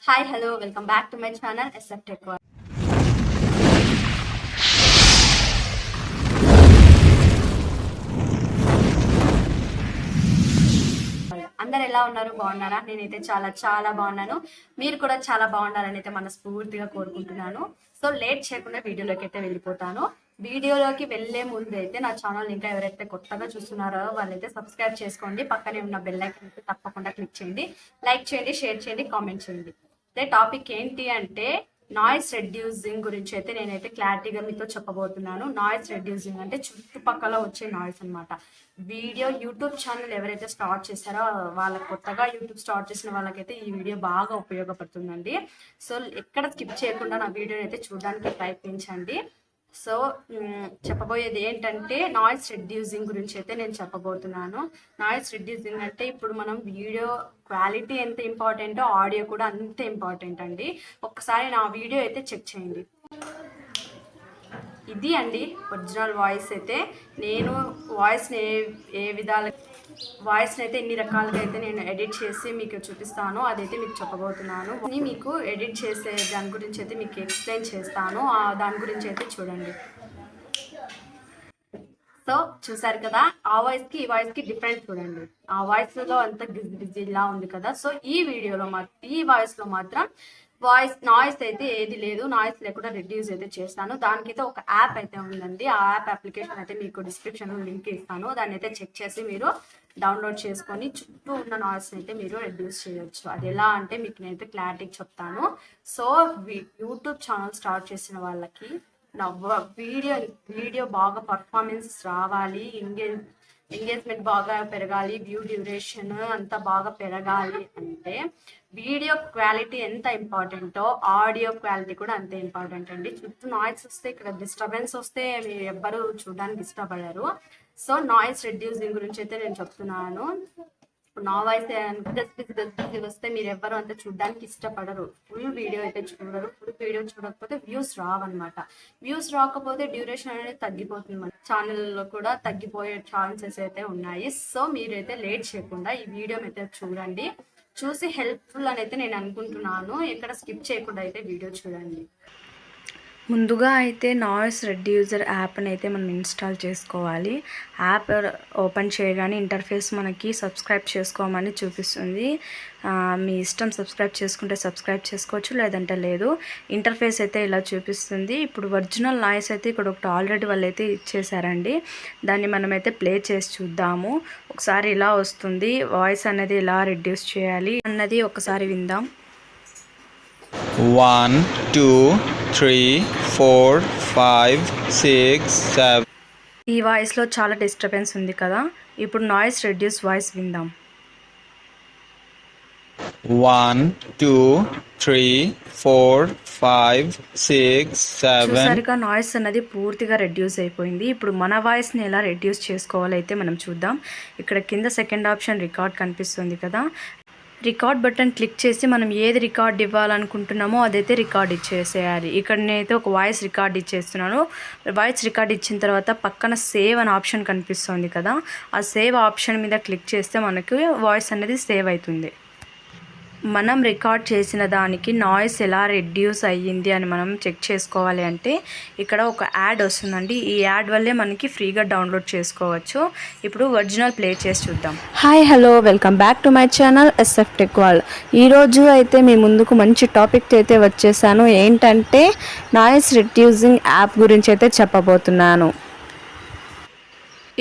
Hi, hello, welcome back to my channel SF Tech World. అందరు ఎలా ఉన్నారు? బాగున్నారా? నేనైతే చాలా బాగున్నాను. మీరు కూడా చాలా బాగున్నారని అయితే మనస్ఫూర్తిగా కోరుకుంటున్నాను. సో లేట్ చేయకుండా వీడియోలోకి అయితే వెళ్ళిపోతాను. వీడియోలోకి వెళ్ళే ముందు అయితే నా ఛానల్ ఇంకా ఎవరైతే కొత్తగా చూస్తున్నారో వాళ్ళైతే సబ్స్క్రైబ్ చేసుకోండి. పక్కనే ఉన్న బెల్ ఐకాన్ అయితే తప్పకుండా క్లిక్ చేయండి. లైక్ చేయండి, షేర్ చేయండి, కామెంట్ చేయండి. అదే టాపిక్ ఏంటి అంటే నాయిస్ రెడ్యూసింగ్ గురించి అయితే నేనైతే క్లారిటీగా మీతో చెప్పబోతున్నాను. నాయిస్ రెడ్యూసింగ్ అంటే చుట్టుపక్కల వచ్చే నాయిస్ అనమాట. యూట్యూబ్ ఛానల్ ఎవరైతే స్టార్ట్ చేస్తారో వాళ్ళకి, కొత్తగా యూట్యూబ్ స్టార్ట్ చేసిన వాళ్ళకైతే ఈ వీడియో బాగా ఉపయోగపడుతుందండి. సో ఎక్కడ స్కిప్ చేయకుండా నా వీడియోని అయితే చూడడానికి ప్రయత్నించండి. సో చెప్పబోయేది ఏంటంటే నాయిస్ రెడ్యూసింగ్ గురించి అయితే నేను చెప్పబోతున్నాను. నాయిస్ రెడ్యూసింగ్ అంటే ఇప్పుడు మనం వీడియో క్వాలిటీ ఎంత ఇంపార్టెంటో ఆడియో కూడా అంతే ఇంపార్టెంట్ అండి. ఒక్కసారి నా వీడియో అయితే చెక్ చేయండి. ఇది అండి ఒరిజినల్ వాయిస్ అయితే. నేను వాయిస్ని ఏ విధాలుగా వాయిస్ని అయితే ఎన్ని రకాలుగా అయితే నేను ఎడిట్ చేసి మీకు చూపిస్తాను, అదైతే మీకు చెప్పబోతున్నాను. మీకు ఎడిట్ చేసే దాని గురించి అయితే మీకు ఎక్స్ప్లెయిన్ చేస్తాను. దాని గురించి అయితే చూడండి. సో చూసారు కదా, ఆ వాయిస్కి ఈ వాయిస్కి డిఫరెంట్ చూడండి. ఆ వాయిస్లో అంత బిజీలా ఉంది కదా. సో ఈ వీడియోలో ఈ వాయిస్లో మాత్రం నాయిస్ అయితే ఏది లేదు. నాయిస్ లేకుండా రెడ్యూస్ అయితే చేస్తాను. దానికైతే ఒక యాప్ అయితే ఉందండి. ఆ యాప్ అప్లికేషన్ అయితే మీకు డిస్క్రిప్షన్లో లింక్ ఇస్తాను. దాన్ని అయితే చెక్ చేసి మీరు డౌన్లోడ్ చేసుకొని చుట్టూ ఉన్న నాయిస్ అయితే మీరు రెడ్యూస్ చేయొచ్చు. అది ఎలా అంటే మీకు నేనైతే క్లారిటీగా చెప్తాను. సో యూట్యూబ్ ఛానల్ స్టార్ట్ చేసిన వాళ్ళకి వీడియో బాగా పర్ఫార్మెన్స్ రావాలి, ఎంగేజ్మెంట్ బాగా పెరగాలి, వ్యూ డ్యూరేషన్ అంతా బాగా పెరగాలి అంటే వీడియో క్వాలిటీ ఎంత ఇంపార్టెంటో ఆడియో క్వాలిటీ కూడా అంతే ఇంపార్టెంట్ అండి. చుట్టూ నాయిస్ వస్తే, ఇక్కడ డిస్టర్బెన్స్ వస్తే మీరు ఎవ్వరు చూడడానికి ఇష్టపడరు. సో నాయిస్ రెడ్యూసింగ్ గురించి అయితే నేను చెప్తున్నాను. నా వాయిస్ గస్బిజి వస్తే మీరు ఎవ్వరు అంతా చూడడానికి ఇష్టపడరు. ఫుల్ వీడియో అయితే చూడరు. ఫుల్ వీడియో చూడకపోతే వ్యూస్ రావన్నమాట. వ్యూస్ రాకపోతే డ్యూరేషన్ అనేది తగ్గిపోతుంది. మన ఛానల్లో కూడా తగ్గిపోయే ఛాన్సెస్ అయితే ఉన్నాయి. సో మీరైతే లేట్ చేయకుండా ఈ వీడియో అయితే చూడండి. చూసి హెల్ప్ఫుల్ అని అయితే నేను అనుకుంటున్నాను. ఎక్కడ స్కిప్ చేయకుండా అయితే వీడియో చూడండి. ముందుగా అయితే నాయిస్ రెడ్యూసర్ యాప్ని అయితే మనం ఇన్స్టాల్ చేసుకోవాలి. యాప్ ఓపెన్ చేయగానే ఇంటర్ఫేస్ మనకి సబ్స్క్రైబ్ చేసుకోమని చూపిస్తుంది. మీ ఇష్టం, సబ్స్క్రైబ్ చేసుకుంటే సబ్స్క్రైబ్ చేసుకోవచ్చు, లేదంటే లేదు. ఇంటర్ఫేస్ అయితే ఇలా చూపిస్తుంది. ఇప్పుడు ఒరిజినల్ నాయిస్ అయితే ఇక్కడ ఒకటి ఆల్రెడీ వాళ్ళు అయితే ఇచ్చేసారండి. దాన్ని మనమైతే ప్లే చేసి చూద్దాము. ఒకసారి ఇలా వస్తుంది. వాయిస్ అనేది ఎలా రెడ్యూస్ చేయాలి అన్నది ఒకసారి విందాం. 1 2 3 4 5 6 7. ఈ వాయిస్లో చాలా డిస్టర్బెన్స్ ఉంది కదా. ఇప్పుడు నాయిస్ రెడ్యూస్ వాయిస్ విందాం. 1 2 3 4 5 6 7. చూసారుగా, నాయిస్ అన్నది పూర్తిగా రెడ్యూస్ అయిపోయింది. ఇప్పుడు మన వాయిస్ని ఎలా రెడ్యూస్ చేసుకోవాలో అయితే మనం చూద్దాం. ఇక్కడ కింద సెకండ్ ఆప్షన్ రికార్డ్ కనిపిస్తుంది కదా. రికార్డ్ బటన్ క్లిక్ చేసి మనం ఏది రికార్డ్ ఇవ్వాలనుకుంటున్నామో అదైతే రికార్డ్ ఇచ్చేసేయాలి. ఇక్కడ నేనైతే ఒక వాయిస్ రికార్డ్ ఇచ్చేస్తున్నాను. వాయిస్ రికార్డ్ ఇచ్చిన తర్వాత పక్కన సేవ్ అనే ఆప్షన్ కనిపిస్తుంది కదా. ఆ సేవ్ ఆప్షన్ మీద క్లిక్ చేస్తే మనకు వాయిస్ అనేది సేవ్ అవుతుంది. మనం రికార్డ్ చేసిన దానికి నాయిస్ ఎలా రెడ్యూస్ అయ్యింది అని మనం చెక్ చేసుకోవాలి అంటే ఇక్కడ ఒక యాడ్ వస్తుందండి. ఈ యాడ్ వల్లే మనకి ఫ్రీగా డౌన్లోడ్ చేసుకోవచ్చు. ఇప్పుడు ఒరిజినల్ ప్లే చేసి చూద్దాం. Hi hello, welcome back to my channel SF Tech World. ఈరోజు అయితే మీ ముందుకు మంచి టాపిక్ అయితే వచ్చేసాను. ఏంటంటే నాయిస్ రెడ్యూసింగ్ యాప్ గురించి అయితే చెప్పబోతున్నాను.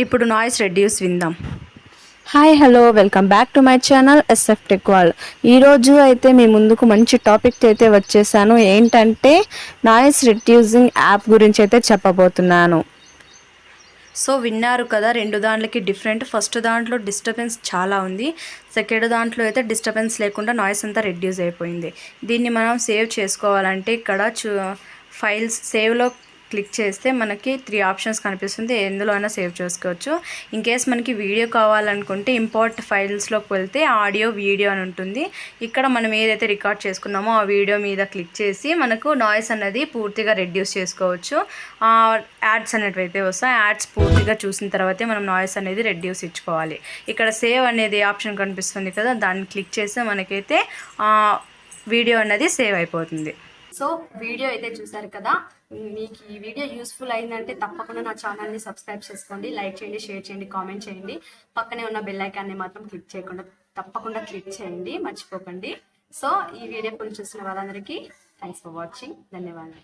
ఇప్పుడు నాయిస్ రెడ్యూస్ విందాం. Hi hello, welcome back to my channel SF Tech World. ఈరోజు అయితే మీ ముందుకు మంచి టాపిక్ అయితే వచ్చేసాను. ఏంటంటే నాయిస్ రెడ్యూసింగ్ యాప్ గురించి అయితే చెప్పబోతున్నాను. సో విన్నారు కదా, రెండు దాంట్లకి డిఫరెంట్. ఫస్ట్ దాంట్లో డిస్టర్బెన్స్ చాలా ఉంది. సెకండ్ దాంట్లో అయితే డిస్టర్బెన్స్ లేకుండా నాయిస్ అంతా రెడ్యూస్ అయిపోయింది. దీన్ని మనం సేవ్ చేసుకోవాలంటే ఇక్కడ ఫైల్స్ సేవ్లో క్లిక్ చేస్తే మనకి 3 ఆప్షన్స్ కనిపిస్తుంది. ఎందులో అయినా సేవ్ చేసుకోవచ్చు. ఇన్ కేస్ మనకి వీడియో కావాలనుకుంటే ఇంపోర్ట్ ఫైల్స్లోకి వెళ్తే ఆడియో, వీడియో అని ఉంటుంది. ఇక్కడ మనం ఏదైతే రికార్డ్ చేసుకున్నామో ఆ వీడియో మీద క్లిక్ చేసి మనకు నాయిస్ అనేది పూర్తిగా రెడ్యూస్ చేసుకోవచ్చు. యాడ్స్ అనేవి అయితే వస్తాయి. యాడ్స్ పూర్తిగా చూసిన తర్వాతే మనం నాయిస్ అనేది రెడ్యూస్ ఇచ్చుకోవాలి. ఇక్కడ సేవ్ అనేది ఆప్షన్ కనిపిస్తుంది కదా, దాన్ని క్లిక్ చేస్తే మనకైతే వీడియో అన్నది సేవ్ అయిపోతుంది. సో వీడియో అయితే చూసారు కదా, మీకు ఈ వీడియో యూస్ఫుల్ అయిందంటే తప్పకుండా నా ఛానల్ని సబ్స్క్రైబ్ చేసుకోండి, లైక్ చేయండి, షేర్ చేయండి, కామెంట్ చేయండి. పక్కనే ఉన్న బెల్ ఐకాన్ని మాత్రం క్లిక్ చేయకుండా తప్పకుండా క్లిక్ చేయండి, మర్చిపోకండి. సో ఈ వీడియో చూసిన వాళ్ళందరికీ థ్యాంక్స్ ఫర్ వాచింగ్. ధన్యవాదాలు.